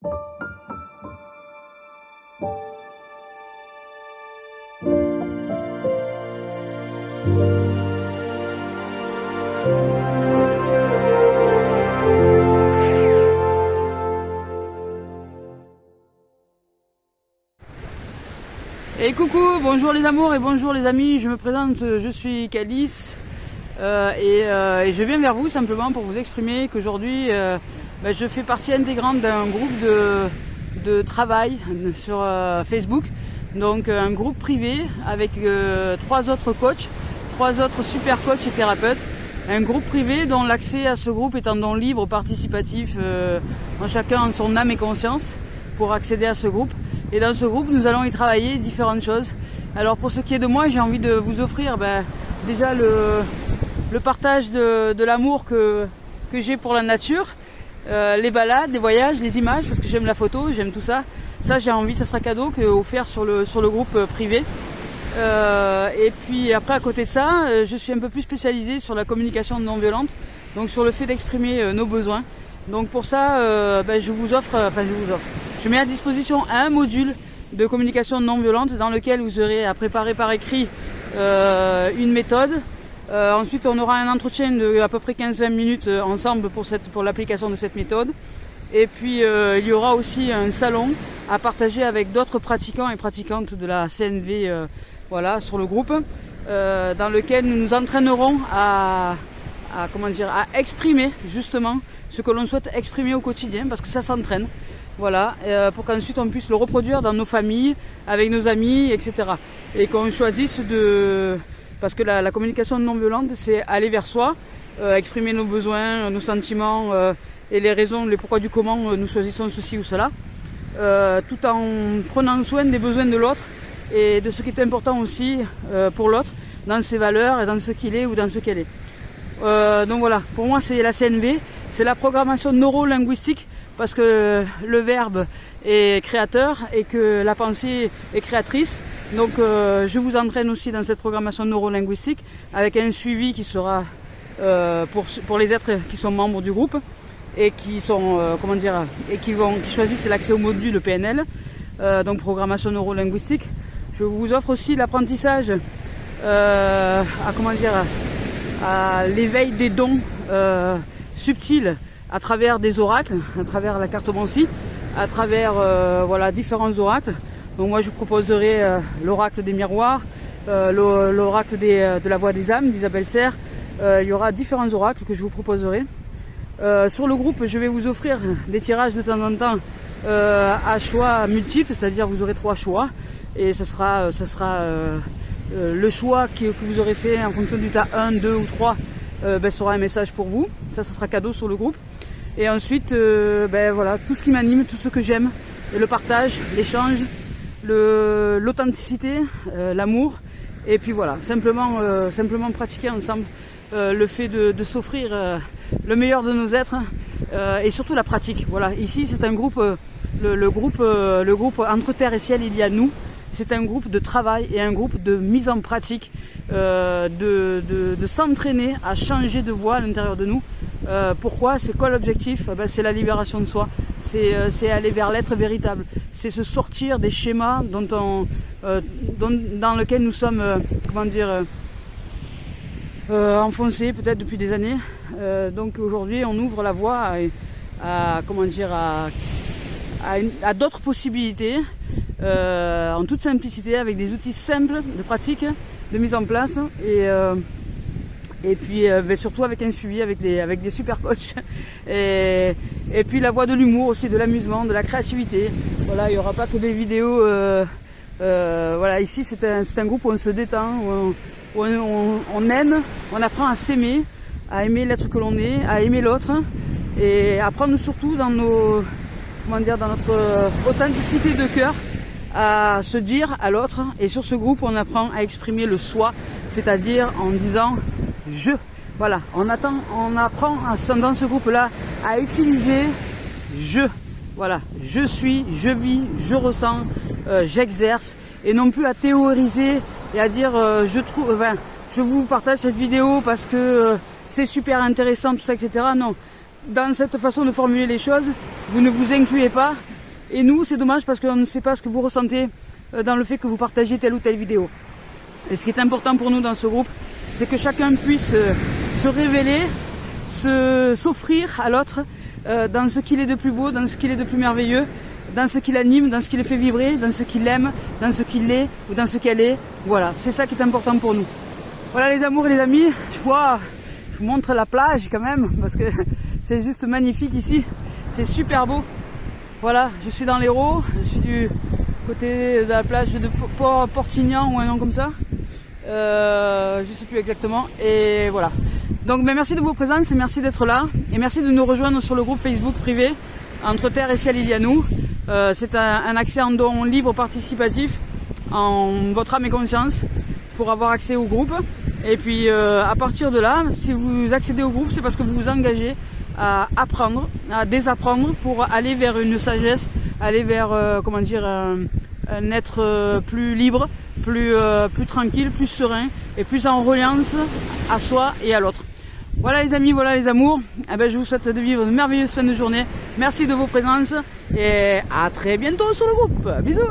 Et coucou, bonjour les amours et bonjour les amis, je me présente, je suis Calice et je viens vers vous simplement pour vous exprimer qu'aujourd'hui je fais partie intégrante d'un groupe de travail sur Facebook, donc un groupe privé avec 3 autres coachs, 3 autres super coachs et thérapeutes. Un groupe privé dont l'accès à ce groupe est en don libre, participatif, en chacun en son âme et conscience pour accéder à ce groupe. Et dans ce groupe, nous allons y travailler différentes choses. Alors pour ce qui est de moi, j'ai envie de vous offrir déjà le partage de l'amour que j'ai pour la nature, les balades, les voyages, les images, parce que j'aime la photo, j'aime tout ça. Ça j'ai envie, ça sera cadeau offert sur le groupe privé. Et puis après à côté de ça, je suis un peu plus spécialisée sur la communication non violente, donc sur le fait d'exprimer nos besoins. Donc pour ça, je mets à disposition un module de communication non violente dans lequel vous aurez à préparer par écrit une méthode. Ensuite on aura un entretien de à peu près 15-20 minutes ensemble pour l'application de cette méthode. Et puis il y aura aussi un salon à partager avec d'autres pratiquants et pratiquantes de la CNV sur le groupe, dans lequel nous nous entraînerons à exprimer justement ce que l'on souhaite exprimer au quotidien, parce que ça s'entraîne, pour qu'ensuite on puisse le reproduire dans nos familles, avec nos amis, etc. Et qu'on choisisse parce que la communication non violente, c'est aller vers soi, exprimer nos besoins, nos sentiments et les raisons, les pourquoi du comment nous choisissons ceci ou cela, tout en prenant soin des besoins de l'autre et de ce qui est important aussi pour l'autre, dans ses valeurs et dans ce qu'il est ou dans ce qu'elle est. Donc voilà, pour moi c'est la CNV, c'est la programmation neuro-linguistique, parce que le verbe est créateur et que la pensée est créatrice. Donc je vous entraîne aussi dans cette programmation neuro-linguistique avec un suivi qui sera pour les êtres qui sont membres du groupe et qui sont qui choisissent l'accès au module PNL, donc programmation neuro-linguistique. Je vous offre aussi l'apprentissage à l'éveil des dons subtils à travers des oracles, à travers la cartomancie, à travers différents oracles. Donc moi je vous proposerai l'oracle des miroirs, l'oracle de la voix des âmes d'Isabelle Serre. Il y aura différents oracles que je vous proposerai. Sur le groupe, je vais vous offrir des tirages de temps en temps à choix multiples, c'est-à-dire vous aurez 3 choix et ce sera le choix que vous aurez fait en fonction du tas 1, 2 ou 3 sera un message pour vous. Ça sera cadeau sur le groupe. Et ensuite, tout ce qui m'anime, tout ce que j'aime, le partage, l'échange, l'authenticité, l'amour. Et puis voilà, simplement pratiquer ensemble le fait de s'offrir le meilleur de nos êtres et surtout la pratique. Voilà, ici c'est un groupe, le groupe Entre Terre et Ciel, il y a nous. C'est un groupe de travail et un groupe de mise en pratique, de s'entraîner à changer de voie à l'intérieur de nous. Pourquoi? C'est quoi l'objectif? C'est la libération de soi, c'est aller vers l'être véritable, c'est se sortir des schémas dans lesquels nous sommes enfoncés peut-être depuis des années. Donc aujourd'hui on ouvre la voie à d'autres possibilités, en toute simplicité, avec des outils simples de pratique, de mise en place, et puis surtout avec un suivi avec des super coachs, et puis la voie de l'humour aussi, de l'amusement, de la créativité. Voilà, il n'y aura pas que des vidéos. Ici c'est un groupe où on se détend, où on aime, on apprend à s'aimer, à aimer l'être que l'on est, à aimer l'autre, et à prendre surtout dans notre authenticité de cœur, à se dire à l'autre. Et sur ce groupe on apprend à exprimer le soi, c'est-à-dire en disant je. Voilà, on apprend dans ce groupe-là à utiliser je. Voilà, je suis, je vis, je ressens, j'exerce, et non plus à théoriser et à dire je vous partage cette vidéo parce que c'est super intéressant, tout ça, etc. Non, dans cette façon de formuler les choses, vous ne vous incluez pas Et nous, c'est dommage parce qu'on ne sait pas ce que vous ressentez dans le fait que vous partagez telle ou telle vidéo. Et ce qui est important pour nous dans ce groupe, c'est que chacun puisse se révéler, s'offrir à l'autre dans ce qu'il est de plus beau, dans ce qu'il est de plus merveilleux, dans ce qui l'anime, dans ce qui le fait vibrer, dans ce qu'il aime, dans ce qu'il est ou dans ce qu'elle est. Voilà, c'est ça qui est important pour nous. Voilà les amours et les amis, je vous montre la plage quand même, parce que c'est juste magnifique ici, c'est super beau. Voilà, je suis dans l'Hérault, je suis du côté de la plage de Portignan ou un nom comme ça. Je sais plus exactement, et voilà. Donc merci de vos présences, merci d'être là, et merci de nous rejoindre sur le groupe Facebook privé Entre Terre et Ciel il y a nous. C'est un accès en don libre participatif en votre âme et conscience pour avoir accès au groupe. Et puis à partir de là, si vous accédez au groupe, c'est parce que vous vous engagez à apprendre, à désapprendre pour aller vers une sagesse, aller vers un être plus libre, plus tranquille, plus serein et plus en reliance à soi et à l'autre. Voilà les amis, voilà les amours. Eh ben, je vous souhaite de vivre une merveilleuse fin de journée. Merci de vos présences et à très bientôt sur le groupe. Bisous.